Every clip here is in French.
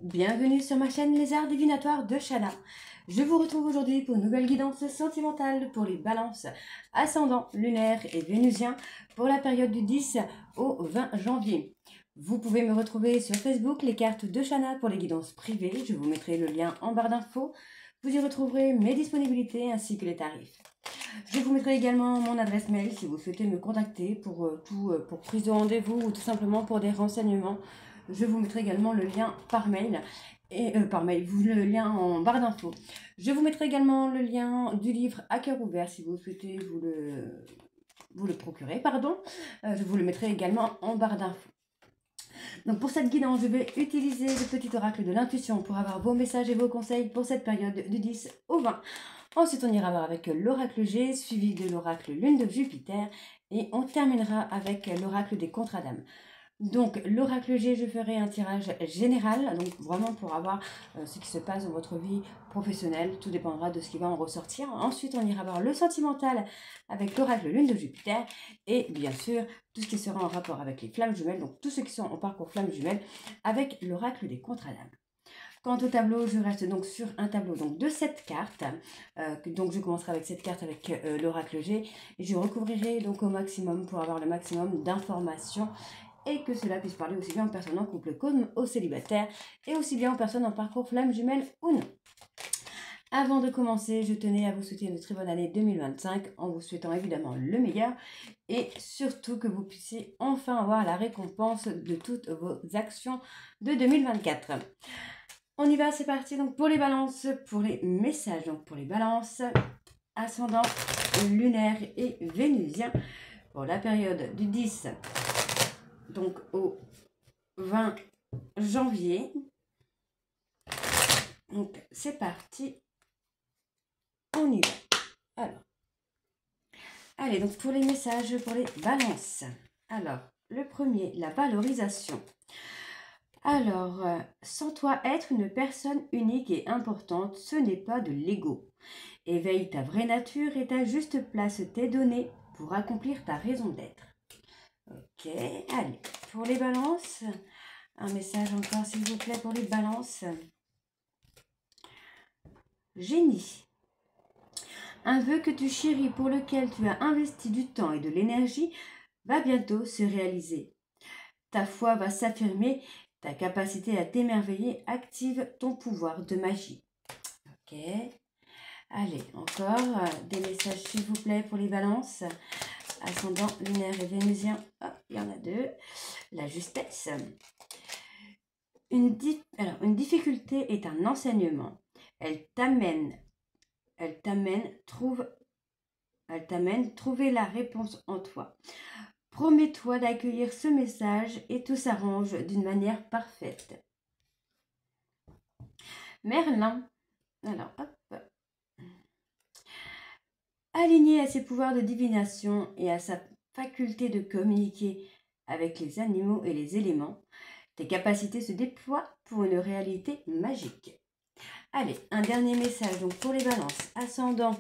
Bienvenue sur ma chaîne Les Arts Divinatoires de Chana. Je vous retrouve aujourd'hui pour une nouvelle guidance sentimentale pour les balances ascendant, lunaire et vénusien pour la période du 10 au 20 janvier. Vous pouvez me retrouver sur Facebook, les cartes de Chana pour les guidances privées. Je vous mettrai le lien en barre d'infos. Vous y retrouverez mes disponibilités ainsi que les tarifs. Je vous mettrai également mon adresse mail si vous souhaitez me contacter pour prise de rendez-vous ou tout simplement pour des renseignements. Je vous mettrai également le lien par mail le lien en barre d'infos. Je vous mettrai également le lien du livre à cœur ouvert si vous souhaitez vous le procurer, pardon. Je vous le mettrai également en barre d'infos. Donc pour cette guidance, je vais utiliser le petit oracle de l'intuition pour avoir vos messages et vos conseils pour cette période du 10 au 20. Ensuite, on ira voir avec l'oracle G, suivi de l'oracle Lune de Jupiter, et on terminera avec l'oracle des contrats d'âme. Donc, l'oracle G, je ferai un tirage général, donc vraiment pour avoir ce qui se passe dans votre vie professionnelle. Tout dépendra de ce qui va en ressortir. Ensuite, on ira voir le sentimental avec l'oracle Lune de Jupiter, et bien sûr, tout ce qui sera en rapport avec les flammes jumelles, donc tous ceux qui sont en parcours flammes jumelles, avec l'oracle des contrats d'âme. Quant au tableau, je reste donc sur un tableau donc de 7 cartes. Donc je commencerai avec cette carte avec l'oracle G. Et je recouvrirai donc au maximum pour avoir le maximum d'informations et que cela puisse parler aussi bien aux personnes en couple comme aux célibataires et aussi bien aux personnes en parcours flamme jumelle ou non. Avant de commencer, je tenais à vous souhaiter une très bonne année 2025 en vous souhaitant évidemment le meilleur et surtout que vous puissiez enfin avoir la récompense de toutes vos actions de 2024. On y va, c'est parti. Donc pour les balances, pour les messages, donc pour les balances, ascendant, lunaire et vénusien, pour la période du 10 donc au 20 janvier. Donc c'est parti, on y va. Alors, allez, donc pour les messages, pour les balances. Alors, le premier, la valorisation. Alors, sans toi être une personne unique et importante, ce n'est pas de l'ego. Éveille ta vraie nature et ta juste place t'est donnée pour accomplir ta raison d'être. Ok, allez, pour les balances, un message encore s'il vous plaît pour les balances. Génie. Un vœu que tu chéris pour lequel tu as investi du temps et de l'énergie va bientôt se réaliser. Ta foi va s'affirmer. Ta capacité à t'émerveiller active ton pouvoir de magie. Ok. Allez, encore des messages s'il vous plaît pour les balances. Ascendant, lunaire et vénusien. Oh, il y en a deux. La justesse. Une difficulté est un enseignement. Elle t'amène trouver la réponse en toi. Promets-toi d'accueillir ce message et tout s'arrange d'une manière parfaite. Merlin. Alors, hop. Aligné à ses pouvoirs de divination et à sa faculté de communiquer avec les animaux et les éléments, tes capacités se déploient pour une réalité magique. Allez, un dernier message donc pour les balances. Ascendant,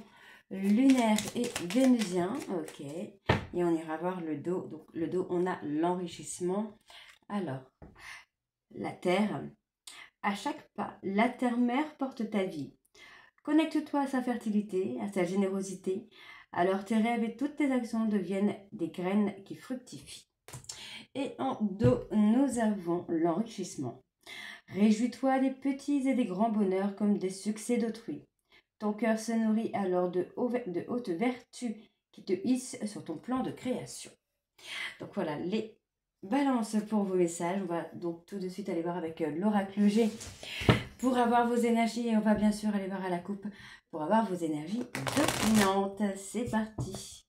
lunaire et vénusien. Ok. Et on ira voir le dos. Donc le dos, on a l'enrichissement. Alors, la terre. À chaque pas, la terre-mère porte ta vie. Connecte-toi à sa fertilité, à sa générosité. Alors tes rêves et toutes tes actions deviennent des graines qui fructifient. Et en dos, nous avons l'enrichissement. Réjouis-toi des petits et des grands bonheurs comme des succès d'autrui. Ton cœur se nourrit alors de hautes vertus qui te hissent sur ton plan de création. Donc voilà les balances pour vos messages. On va donc tout de suite aller voir avec l'oracle G pour avoir vos énergies. Et on va bien sûr aller voir à la coupe pour avoir vos énergies dominantes. C'est parti.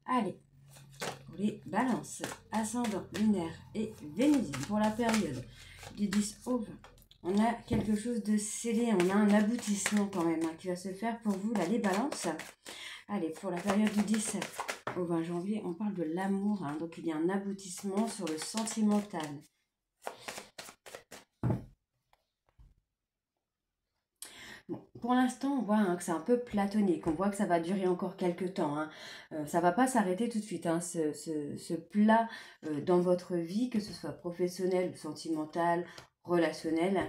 Allez, pour les balances, ascendant, lunaire et vénusien, pour la période du 10 au 20, on a quelque chose de scellé, on a un aboutissement quand même qui va se faire pour vous, là, les balances. Allez, pour la période du 10 au 20 janvier, on parle de l'amour, donc il y a un aboutissement sur le sentimental. pour l'instant, on voit hein, que c'est un peu platonique. On voit que ça va durer encore quelques temps. Hein. Ça va pas s'arrêter tout de suite. Hein. Ce plat dans votre vie, que ce soit professionnel, sentimental, relationnel,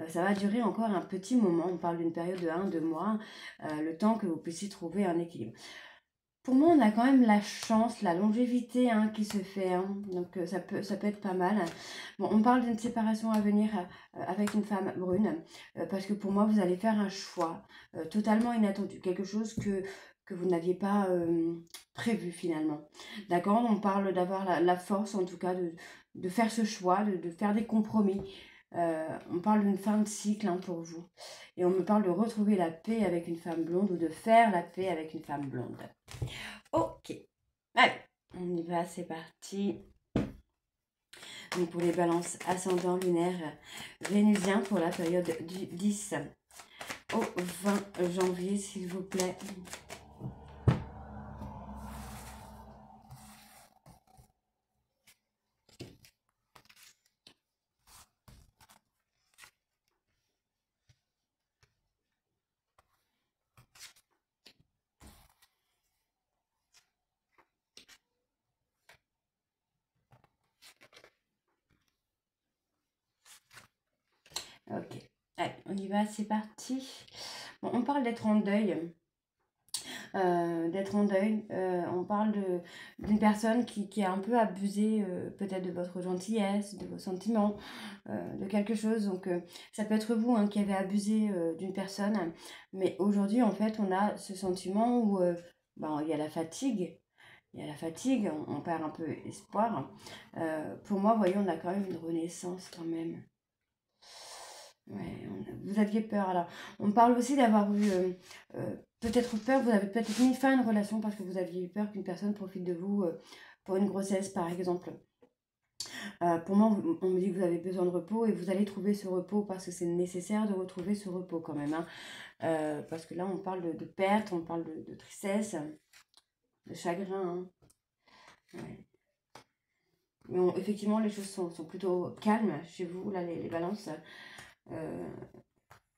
ça va durer encore un petit moment. On parle d'une période de 1-2 mois, le temps que vous puissiez trouver un équilibre. Pour moi, on a quand même la chance, la longévité hein, qui se fait, hein. Donc ça peut être pas mal. Bon, on parle d'une séparation à venir avec une femme brune, parce que pour moi, vous allez faire un choix totalement inattendu, quelque chose que vous n'aviez pas prévu finalement. D'accord? On parle d'avoir la force, en tout cas, de faire ce choix, de faire des compromis. On parle d'une fin de cycle hein, pour vous. Et on me parle de retrouver la paix avec une femme blonde ou de faire la paix avec une femme blonde. Ok, allez, on y va, c'est parti. Donc pour les balances ascendant lunaire vénusien pour la période du 10 au 20 janvier, s'il vous plaît. Ok, allez, on y va, c'est parti. Bon, on parle d'être en deuil. On parle d'une personne qui a un peu abusé peut-être de votre gentillesse, de vos sentiments, de quelque chose. Donc ça peut être vous hein, qui avez abusé d'une personne. Mais aujourd'hui, en fait, on a ce sentiment où ben, il y a la fatigue. Il y a la fatigue, on perd un peu espoir. Pour moi, vous voyez, on a quand même une renaissance quand même. Ouais, vous aviez peur. Alors, on parle aussi d'avoir eu peut-être peur, vous avez peut-être mis fin à une relation parce que vous aviez eu peur qu'une personne profite de vous pour une grossesse, par exemple. Pour moi, on me dit que vous avez besoin de repos et vous allez trouver ce repos parce que c'est nécessaire de retrouver ce repos quand même. Hein. Parce que là, on parle de perte, on parle de tristesse, de chagrin. Hein. Ouais. Mais effectivement, les choses sont plutôt calmes chez vous, là, les balances.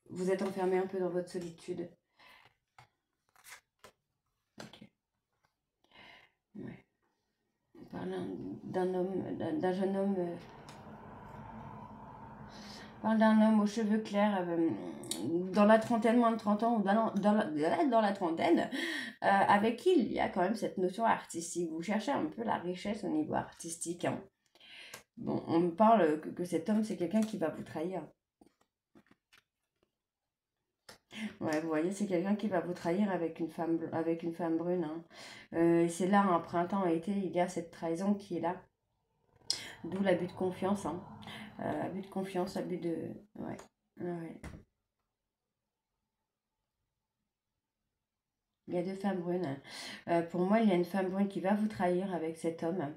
Vous êtes enfermé un peu dans votre solitude. Ok. Ouais. On parle d'un homme, d'un jeune homme. On parle d'un homme aux cheveux clairs, dans la trentaine, moins de 30 ans, ou dans la trentaine, avec qui il y a quand même cette notion artistique. Vous cherchez un peu la richesse au niveau artistique. Hein. Bon, on me parle que cet homme, c'est quelqu'un qui va vous trahir. Ouais, vous voyez, c'est quelqu'un qui va vous trahir avec une femme brune. Hein. C'est là, un printemps, été, il y a cette trahison qui est là. D'où l'abus de confiance. Hein. Abus de confiance, abus de... Ouais. Ouais. Il y a deux femmes brunes. Pour moi, il y a une femme brune qui va vous trahir avec cet homme.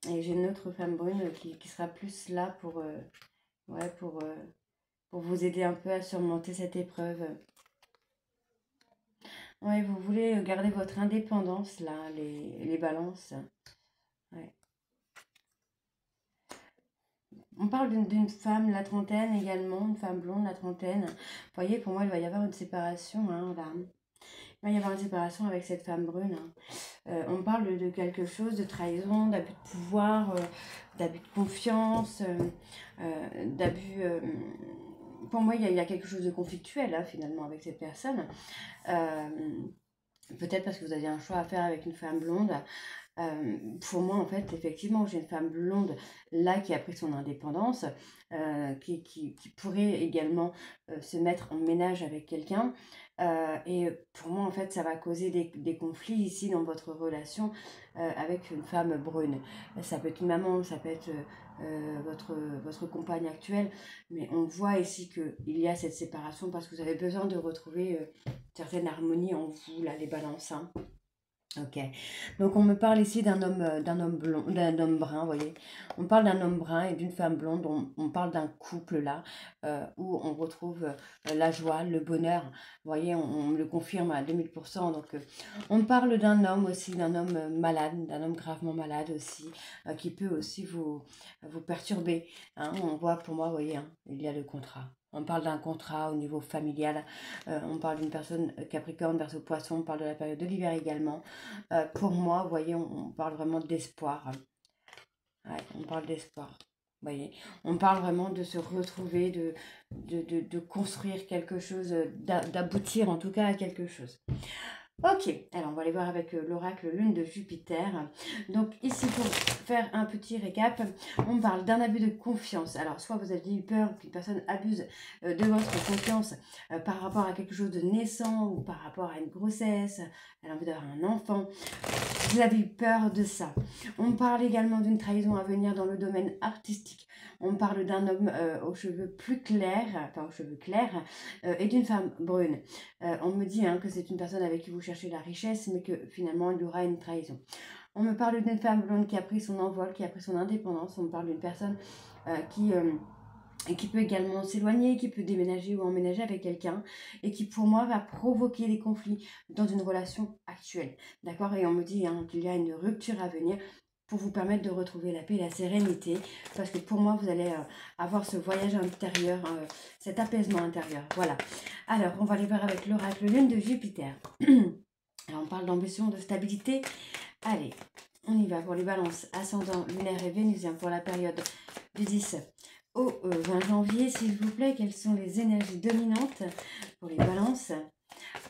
Et j'ai une autre femme brune qui sera plus là ouais, pour vous aider un peu à surmonter cette épreuve. Ouais, vous voulez garder votre indépendance, là, les balances. Ouais. On parle d'une femme, la trentaine également, une femme blonde, la trentaine. Vous voyez, pour moi, il va y avoir une séparation, hein, là. Il va y avoir une séparation avec cette femme brune. Hein. On parle de quelque chose, de trahison, d'abus de pouvoir, d'abus de confiance, d'abus... pour moi, il y a quelque chose de conflictuel, là, finalement, avec cette personne. Peut-être parce que vous aviez un choix à faire avec une femme blonde. Pour moi, en fait, effectivement, j'ai une femme blonde là qui a pris son indépendance, qui pourrait également se mettre en ménage avec quelqu'un. Et pour moi, en fait, ça va causer des conflits ici dans votre relation avec une femme brune. Ça peut être une maman, ça peut être votre compagne actuelle, mais on voit ici qu'il y a cette séparation parce que vous avez besoin de retrouver certaine harmonie en vous, là, les balances. Hein. Ok, donc on me parle ici d'un homme blond, d'un homme brun, vous voyez. On parle d'un homme brun et d'une femme blonde. On parle d'un couple là où on retrouve la joie, le bonheur. Vous voyez, on me le confirme à 2000%. Donc on parle d'un homme aussi, d'un homme malade, d'un homme gravement malade aussi, qui peut aussi vous perturber. Hein. On voit pour moi, vous voyez, hein, il y a le contrat. On parle d'un contrat au niveau familial, on parle d'une personne Capricorne, Verseau, Poisson, on parle de la période de l'hiver également. Pour moi, vous voyez, on parle vraiment d'espoir. Ouais, on parle d'espoir. Vous voyez, on parle vraiment de se retrouver, de construire quelque chose, d'aboutir en tout cas à quelque chose. Ok, alors on va aller voir avec l'oracle Lune de Jupiter. Donc ici, pour faire un petit récap, on parle d'un abus de confiance. Alors soit vous avez eu peur qu'une personne abuse de votre confiance par rapport à quelque chose de naissant ou par rapport à une grossesse, elle a envie d'avoir un enfant. Vous avez eu peur de ça. On parle également d'une trahison à venir dans le domaine artistique. On parle d'un homme aux cheveux plus clairs, enfin aux cheveux clairs, et d'une femme brune. On me dit que c'est une personne avec qui vous cherchez la richesse, mais que finalement il y aura une trahison. On me parle d'une femme blonde qui a pris son envol, qui a pris son indépendance. On me parle d'une personne qui peut également s'éloigner, qui peut déménager ou emménager avec quelqu'un et qui pour moi va provoquer des conflits dans une relation actuelle. D'accord? Et on me dit qu'il y a une rupture à venir pour vous permettre de retrouver la paix et la sérénité, parce que pour moi vous allez avoir ce voyage intérieur, cet apaisement intérieur. Voilà. Alors on va aller voir avec l'oracle Lune de Jupiter. Alors on parle d'ambition, de stabilité. Allez, on y va pour les balances ascendant lunaire et vénusien pour la période du 10 au 20 janvier, s'il vous plaît. Quelles sont les énergies dominantes pour les balances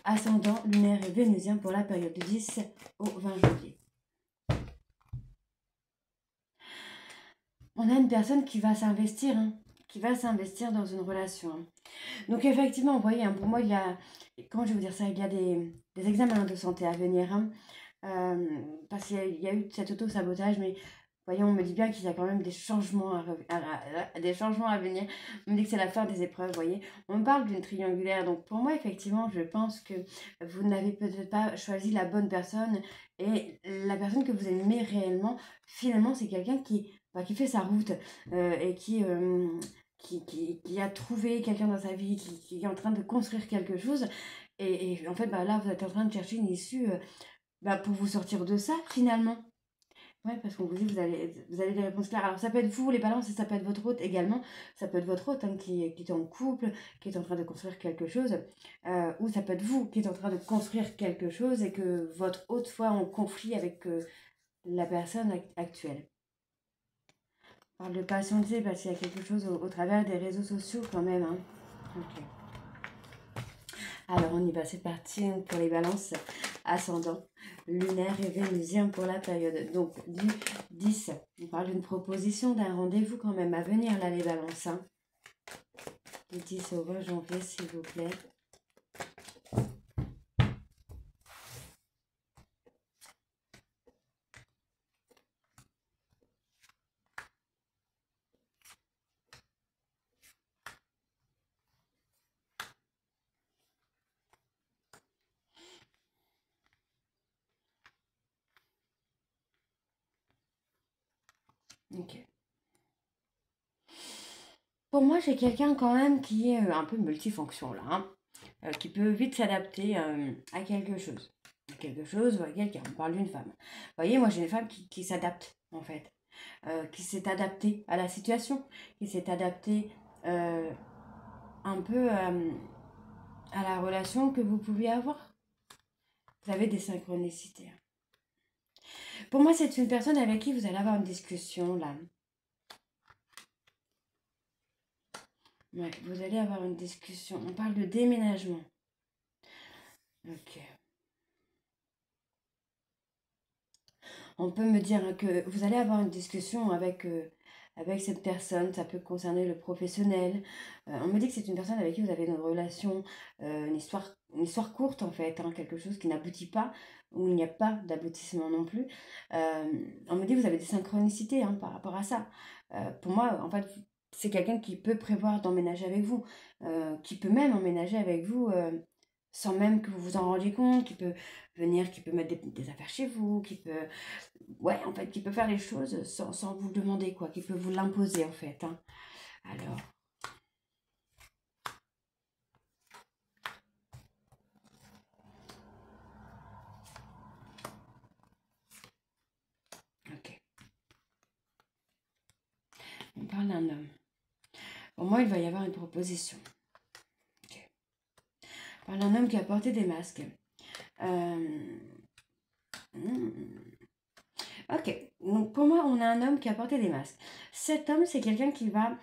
ascendant lunaire et vénusien pour la période du 10 au 20 janvier? On a une personne qui va s'investir, qui va s'investir dans une relation. Donc effectivement, vous voyez, pour moi, il y a, comment je vais vous dire ça, il y a des examens de santé à venir, parce qu'il y a eu cet auto-sabotage, mais voyez, on me dit bien qu'il y a quand même des changements des changements à venir. On me dit que c'est la fin des épreuves, vous voyez. On me parle d'une triangulaire, donc pour moi, effectivement, je pense que vous n'avez peut-être pas choisi la bonne personne, et la personne que vous aimez réellement, finalement, c'est quelqu'un qui fait sa route et qui a trouvé quelqu'un dans sa vie, qui est en train de construire quelque chose. Et en fait, là, vous êtes en train de chercher une issue pour vous sortir de ça, finalement. Ouais, parce qu'on vous dit que vous avez des réponses claires. Alors, ça peut être vous, les balances, et ça peut être votre hôte également. Ça peut être votre hôte qui est en couple, qui est en train de construire quelque chose. Ou ça peut être vous qui êtes en train de construire quelque chose et que votre hôte soit en conflit avec la personne actuelle. On parle de patienter parce qu'il y a quelque chose au travers des réseaux sociaux quand même. Ok. Alors on y va, c'est parti pour les balances ascendant lunaire et vénusien pour la période. Donc du 10, on parle d'une proposition, d'un rendez-vous quand même à venir là les balances. Du 10 au 20 janvier s'il vous plaît. Ok. Pour moi, j'ai quelqu'un quand même qui est un peu multifonction là, qui peut vite s'adapter à quelque chose. Quelque chose ou à quelqu'un. On parle d'une femme. Vous voyez, moi j'ai une femme qui s'adapte en fait. Qui s'est adaptée à la situation, qui s'est adaptée un peu à la relation que vous pouviez avoir. Vous avez des synchronicités. Pour moi, c'est une personne avec qui vous allez avoir une discussion là. Ouais, vous allez avoir une discussion. On parle de déménagement. Ok. On peut me dire que vous allez avoir une discussion avec cette personne. Ça peut concerner le professionnel. On me dit que c'est une personne avec qui vous avez une relation, une histoire courte en fait, quelque chose qui n'aboutit pas, où il n'y a pas d'aboutissement non plus. On me dit que vous avez des synchronicités par rapport à ça. Pour moi, en fait, c'est quelqu'un qui peut prévoir d'emménager avec vous, qui peut même emménager avec vous sans même que vous vous en rendiez compte, qui peut venir, qui peut mettre des affaires chez vous, qui peut, ouais, en fait, qui peut faire les choses sans vous le demander, quoi, qui peut vous l'imposer, en fait. Alors, ok. On parle d'un homme. Bon, moi, il va y avoir une proposition. Okay. Par un homme qui a porté des masques. Ok, donc pour moi, on a un homme qui a porté des masques. Cet homme, c'est quelqu'un qui va,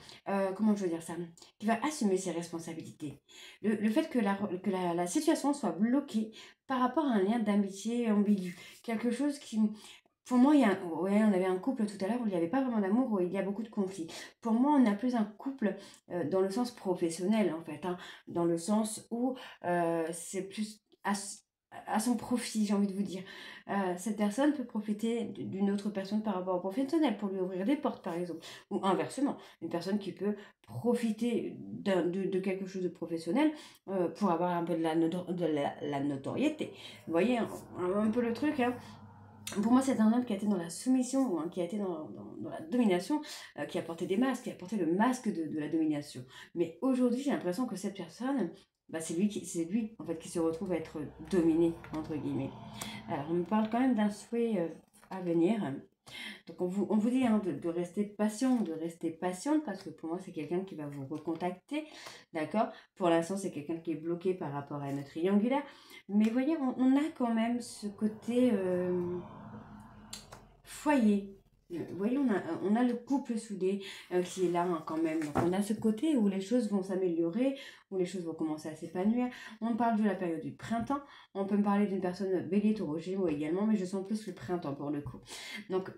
comment je veux dire ça, qui va assumer ses responsabilités. Le fait que la situation soit bloquée par rapport à un lien d'amitié ambigu. Quelque chose qui, pour moi, ouais, on avait un couple tout à l'heure où il n'y avait pas vraiment d'amour, où il y a beaucoup de conflits. Pour moi, on a plus un couple dans le sens professionnel, en fait, hein, dans le sens où c'est plus à son profit, j'ai envie de vous dire. Cette personne peut profiter d'une autre personne par rapport au professionnel pour lui ouvrir des portes, par exemple. Ou inversement, une personne qui peut profiter de quelque chose de professionnel pour avoir un peu de la notoriété. Vous voyez un peu le truc, hein. Pour moi, c'est un homme qui a été dans la soumission, hein, qui a été dans la domination, qui a porté des masques, qui a porté le masque de la domination. Mais aujourd'hui, j'ai l'impression que cette personne, bah, c'est lui en fait, qui se retrouve à être dominé, entre guillemets. Alors, on me parle quand même d'un souhait à venir. Donc, on vous dit hein, de rester patient, de rester patiente, parce que pour moi, c'est quelqu'un qui va vous recontacter, d'accord? Pour l'instant, c'est quelqu'un qui est bloqué par rapport à notre triangulaire. Mais vous voyez, on a quand même ce côté foyer. Vous voyez, on a le couple soudé qui est là hein, quand même. Donc, on a ce côté où les choses vont s'améliorer, où les choses vont commencer à s'épanouir. On parle de la période du printemps. On peut me parler d'une personne bélier, taureau, gémeaux également, mais je sens plus le printemps pour le coup. Donc,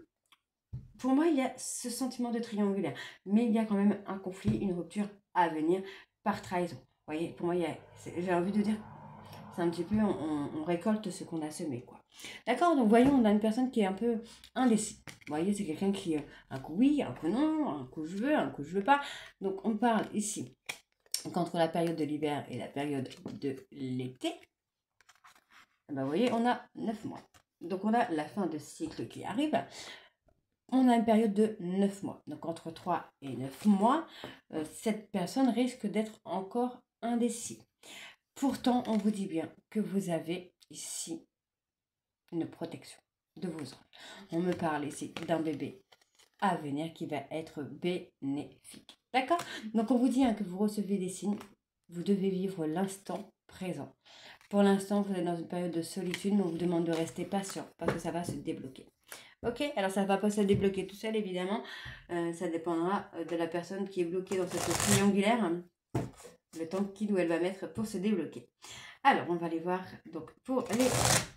pour moi, il y a ce sentiment de triangulaire. Mais il y a quand même un conflit, une rupture à venir par trahison. Vous voyez, pour moi, j'ai envie de dire, c'est un petit peu, on récolte ce qu'on a semé, quoi. D'accord, donc voyons, on a une personne qui est un peu indécis. Vous voyez, c'est quelqu'un qui, un coup oui, un coup non, un coup je veux, un coup je veux pas. Donc on parle ici qu'entre la période de l'hiver et la période de l'été, ben, vous voyez, on a 9 mois. Donc on a la fin de cycle qui arrive. On a une période de 9 mois. Donc entre 3 et 9 mois, cette personne risque d'être encore indécis. Pourtant, on vous dit bien que vous avez ici une protection de vos anges. On me parle ici d'un bébé à venir qui va être bénéfique. D'accord? Donc on vous dit hein, que vous recevez des signes, vous devez vivre l'instant présent. Pour l'instant, vous êtes dans une période de solitude, mais on vous demande de rester patient parce que ça va se débloquer. Ok, alors ça ne va pas se débloquer tout seul évidemment, ça dépendra de la personne qui est bloquée dans cette triangulaire, le temps qu'il ou elle va mettre pour se débloquer. Alors on va aller voir donc pour les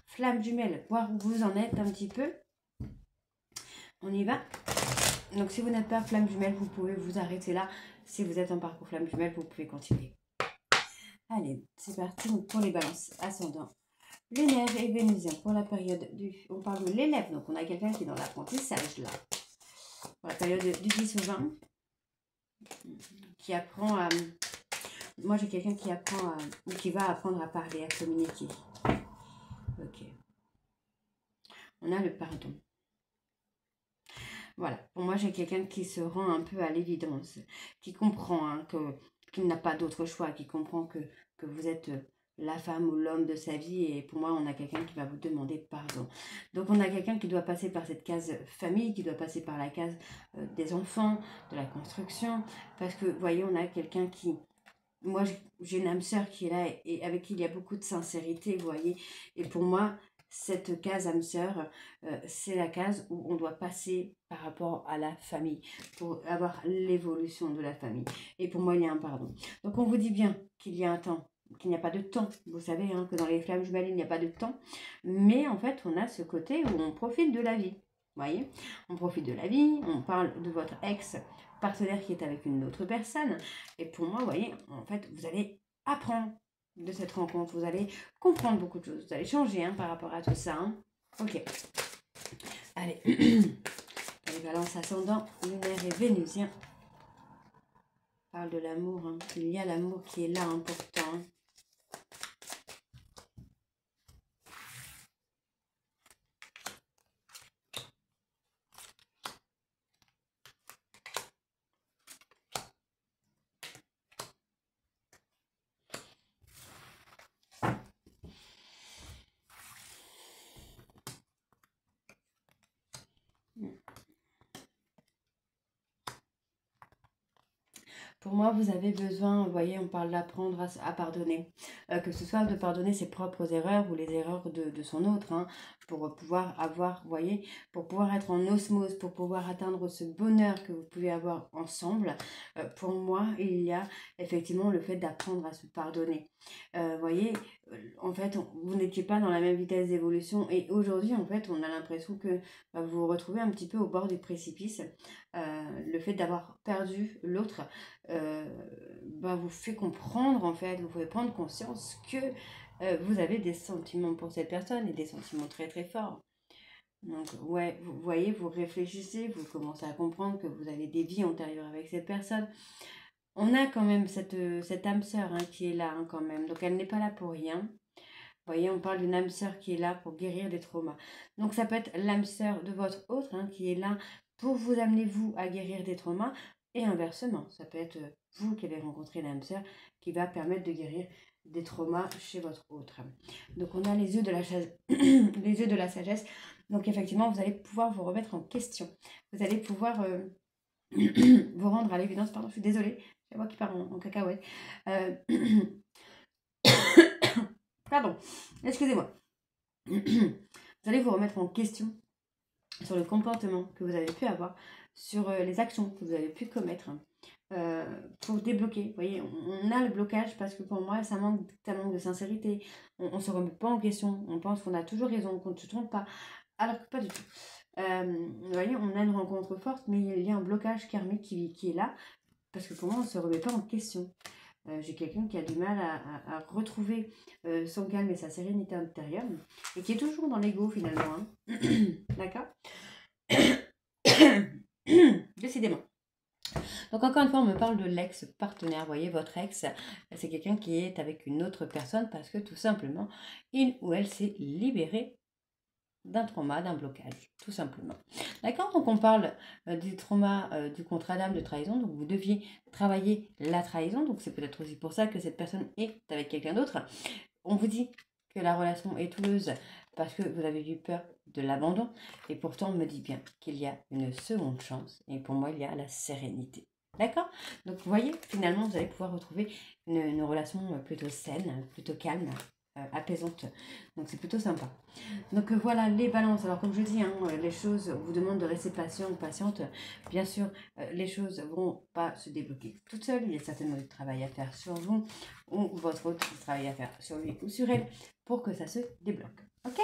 flammes jumelles, voir où vous en êtes un petit peu. On y va. Donc si vous n'êtes pas flamme jumelle, vous pouvez vous arrêter là. Si vous êtes en parcours flamme jumelle, vous pouvez continuer. Allez, c'est parti donc pour les balances ascendant lunaire et vénusien pour la période du... On parle de l'élève, donc on a quelqu'un qui est dans l'apprentissage là. Pour la période du 10 au 20, qui apprend à... Moi j'ai quelqu'un qui apprend à... ou qui va apprendre à parler, à communiquer. Ok. On a le pardon. Voilà, pour moi j'ai quelqu'un qui se rend un peu à l'évidence, qui comprend hein, qu'il n'a pas d'autre choix, qui comprend que vous êtes la femme ou l'homme de sa vie et pour moi on a quelqu'un qui va vous demander pardon. Donc on a quelqu'un qui doit passer par cette case famille, qui doit passer par la case des enfants, de la construction, parce que vous voyez on a quelqu'un qui... Moi j'ai une âme sœur qui est là et avec qui il y a beaucoup de sincérité, vous voyez, et pour moi... Cette case âme sœur, c'est la case où on doit passer par rapport à la famille pour avoir l'évolution de la famille. Et pour moi, il y a un pardon. Donc, on vous dit bien qu'il y a un temps, qu'il n'y a pas de temps. Vous savez hein, que dans les flammes jumelles, il n'y a pas de temps. Mais en fait, on a ce côté où on profite de la vie. Vous voyez, on profite de la vie, on parle de votre ex-partenaire qui est avec une autre personne. Et pour moi, vous voyez, en fait, vous allez apprendre de cette rencontre. Vous allez comprendre beaucoup de choses. Vous allez changer hein, par rapport à tout ça. Hein. Ok. Allez. Les balances ascendant, lunaire et vénusien. On parle de l'amour. Hein. Il y a l'amour qui est là, important. Pour moi, vous avez besoin, vous voyez, on parle d'apprendre à pardonner. Que ce soit de pardonner ses propres erreurs ou les erreurs de son autre, hein, pour pouvoir avoir, vous voyez, pour pouvoir être en osmose, pour pouvoir atteindre ce bonheur que vous pouvez avoir ensemble. Pour moi, il y a effectivement le fait d'apprendre à se pardonner. Vous voyez, en fait, vous n'étiez pas dans la même vitesse d'évolution et aujourd'hui, en fait, on a l'impression que vous vous retrouvez un petit peu au bord du précipice. Le fait d'avoir perdu l'autre vous fait comprendre, en fait, vous pouvez prendre conscience que vous avez des sentiments pour cette personne et des sentiments très très forts. Donc, ouais, vous voyez, vous réfléchissez, vous commencez à comprendre que vous avez des vies antérieures avec cette personne. On a quand même cette âme sœur hein, qui est là hein, quand même. Donc, elle n'est pas là pour rien. Vous voyez, on parle d'une âme sœur qui est là pour guérir des traumas. Donc, ça peut être l'âme sœur de votre autre hein, qui est là pour vous amener, vous, à guérir des traumas. Et inversement, ça peut être vous qui avez rencontré l'âme sœur qui va permettre de guérir des traumas chez votre autre. Donc, on a les yeux de la, les yeux de la sagesse. Donc, effectivement, vous allez pouvoir vous remettre en question. Vous allez pouvoir vous rendre à l'évidence. Pardon, je suis désolée. C'est moi qui pars en cacahuète. Pardon, excusez-moi. Vous allez vous remettre en question sur le comportement que vous avez pu avoir, sur les actions que vous avez pu commettre pour débloquer. Vous voyez, on a le blocage parce que pour moi, ça manque de sincérité. On ne se remet pas en question. On pense qu'on a toujours raison, qu'on ne se trompe pas, alors que pas du tout. Vous voyez, on a une rencontre forte, mais il y a un blocage karmique qui est là parce que pour moi, on ne se remet pas en question. J'ai quelqu'un qui a du mal à retrouver son calme et sa sérénité intérieure et qui est toujours dans l'ego finalement. Hein. D'accord. Décidément. Donc encore une fois, on me parle de l'ex-partenaire. Vous voyez, votre ex, c'est quelqu'un qui est avec une autre personne parce que tout simplement, il ou elle s'est libéré d'un trauma, d'un blocage, tout simplement. D'accord. Donc on parle du trauma du contrat d'âme de trahison, donc vous deviez travailler la trahison, donc c'est peut-être aussi pour ça que cette personne est avec quelqu'un d'autre. On vous dit que la relation est houleuse parce que vous avez eu peur de l'abandon, et pourtant on me dit bien qu'il y a une seconde chance, et pour moi il y a la sérénité. D'accord. Donc vous voyez, finalement vous allez pouvoir retrouver une relation plutôt saine, plutôt calme, apaisante. Donc c'est plutôt sympa. Donc voilà les balances. Alors comme je dis, hein, les choses, on vous demande de rester patient ou patiente. Bien sûr, les choses vont pas se débloquer toutes seules. Il y a certainement du travail à faire sur vous ou votre autre travail à faire sur lui ou sur elle pour que ça se débloque. Ok.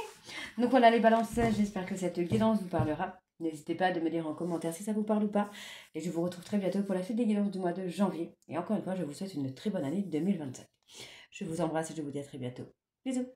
Donc voilà les balances. J'espère que cette guidance vous parlera. N'hésitez pas à me dire en commentaire si ça vous parle ou pas. Et je vous retrouve très bientôt pour la suite des guidances du mois de janvier. Et encore une fois, je vous souhaite une très bonne année 2025. Je vous embrasse et je vous dis à très bientôt. Bisous.